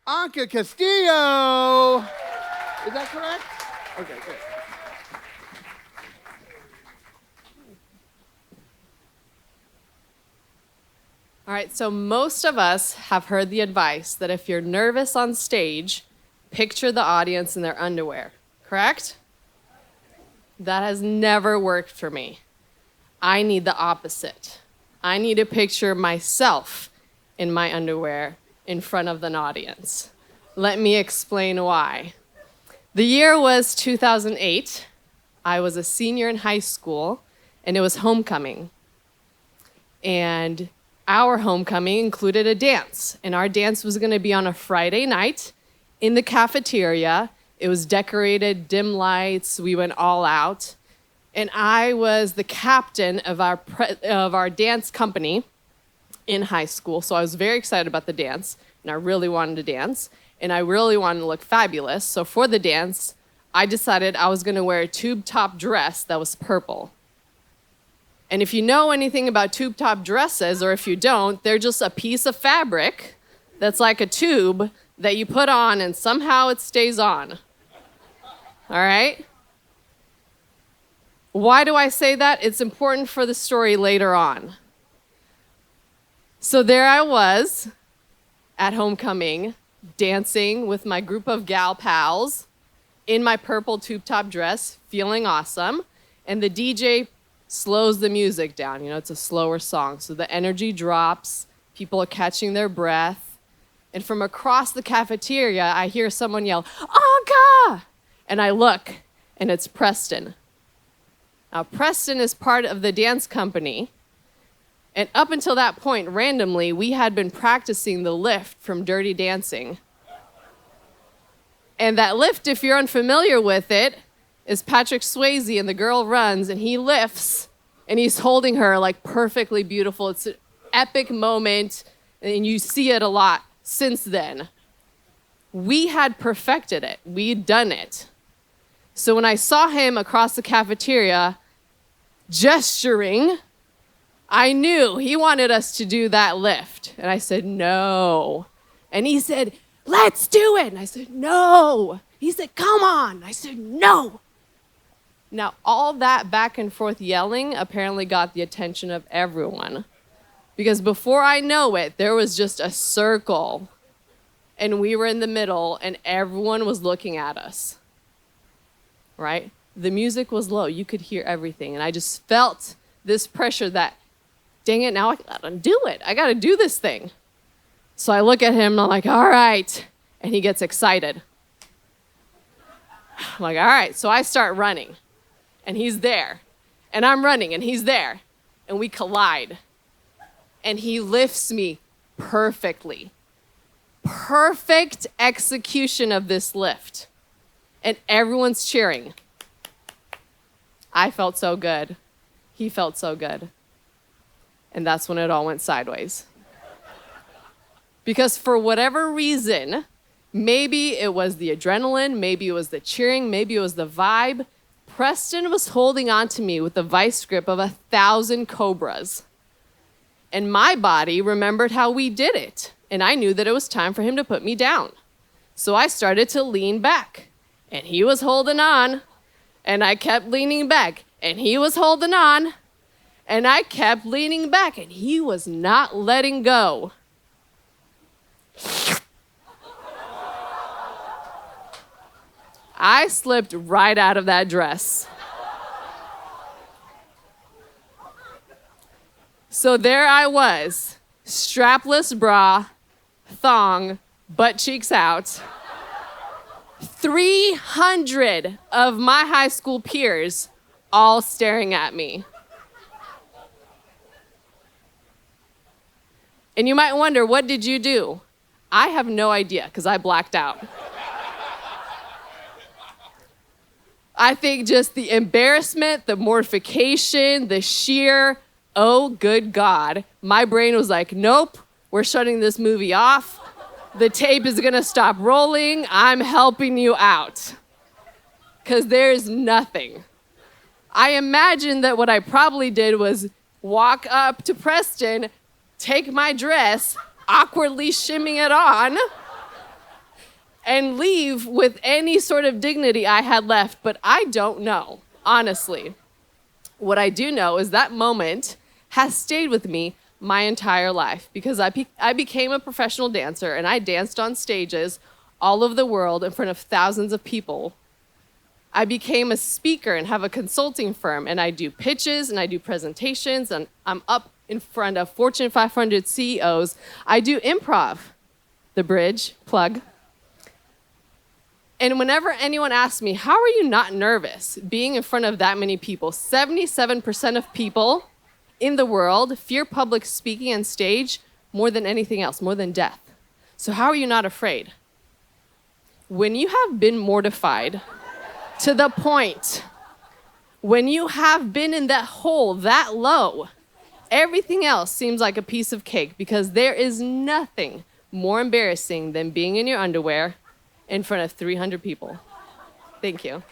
Anca Castillo. Is that correct? Okay, good. All right, so most of us have heard the advice that if you're nervous on stage, picture the audience in their underwear, correct? That has never worked for me. I need the opposite. I need to picture myself in my underwear in front of an audience. Let me explain why. The year was 2008. I was a senior in high school, and it was homecoming. And our homecoming included a dance, and our dance was going to be on a Friday night in the cafeteria. It was decorated, dim lights, we went all out. And I was the captain of our dance company in high school, so I was very excited about the dance, and I really wanted to dance, and I really wanted to look fabulous. So for the dance, I decided I was going to wear a tube top dress that was purple. And if you know anything about tube top dresses, or if you don't, they're just a piece of fabric that's like a tube that you put on and somehow it stays on. All right? Why do I say that? It's important for the story later on. So there I was at homecoming, dancing with my group of gal pals in my purple tube top dress, feeling awesome, and the DJ slows the music down. You know, it's a slower song, so the energy drops, people are catching their breath, and from across the cafeteria, I hear someone yell, "Anca!" And I look, and it's Preston. Now, Preston is part of the dance company, and up until that point, randomly, we had been practicing the lift from Dirty Dancing. And that lift, if you're unfamiliar with it, is Patrick Swayze, and the girl runs, and he lifts, and he's holding her like perfectly beautiful. It's an epic moment, and you see it a lot since then. We had perfected it. We'd done it. So when I saw him across the cafeteria gesturing, I knew he wanted us to do that lift. And I said, no. And he said, let's do it. And I said, no. He said, come on. I said, no. Now, all that back and forth yelling apparently got the attention of everyone. Because before I know it, there was just a circle. And we were in the middle, and everyone was looking at us. Right? The music was low. You could hear everything. And I just felt this pressure that, dang it, now I gotta do it. I gotta do this thing. So I look at him, and I'm like, all right. And he gets excited. I'm like, all right. So I start running. And he's there. And I'm running, and he's there. And we collide. And he lifts me perfectly. Perfect execution of this lift. And everyone's cheering. I felt so good. He felt so good. And that's when it all went sideways. Because for whatever reason, maybe it was the adrenaline, maybe it was the cheering, maybe it was the vibe, Preston was holding on to me with the vice grip of 1,000 cobras. And my body remembered how we did it. And I knew that it was time for him to put me down. So I started to lean back. And he was holding on. And I kept leaning back. And he was holding on. And I kept leaning back. And he was not letting go. I slipped right out of that dress. So there I was, strapless bra, thong, butt cheeks out. 300 of my high school peers all staring at me. And you might wonder, what did you do? I have no idea, because I blacked out. I think just the embarrassment, the mortification, the sheer, oh, good God. My brain was like, nope, we're shutting this movie off. The tape is going to stop rolling. I'm helping you out. Because there's nothing. I imagine that what I probably did was walk up to Preston, take my dress, awkwardly shimmy it on, and leave with any sort of dignity I had left, but I don't know, honestly. What I do know is that moment has stayed with me my entire life because I became a professional dancer and I danced on stages all over the world in front of thousands of people. I became a speaker and have a consulting firm, and I do pitches and I do presentations, and I'm up in front of Fortune 500 CEOs. I do improv, the bridge, plug. And whenever anyone asks me, how are you not nervous being in front of that many people? 77% of people in the world fear public speaking on stage more than anything else, more than death. So how are you not afraid? When you have been mortified to the point, when you have been in that hole that low, everything else seems like a piece of cake because there is nothing more embarrassing than being in your underwear in front of 300 people. Thank you.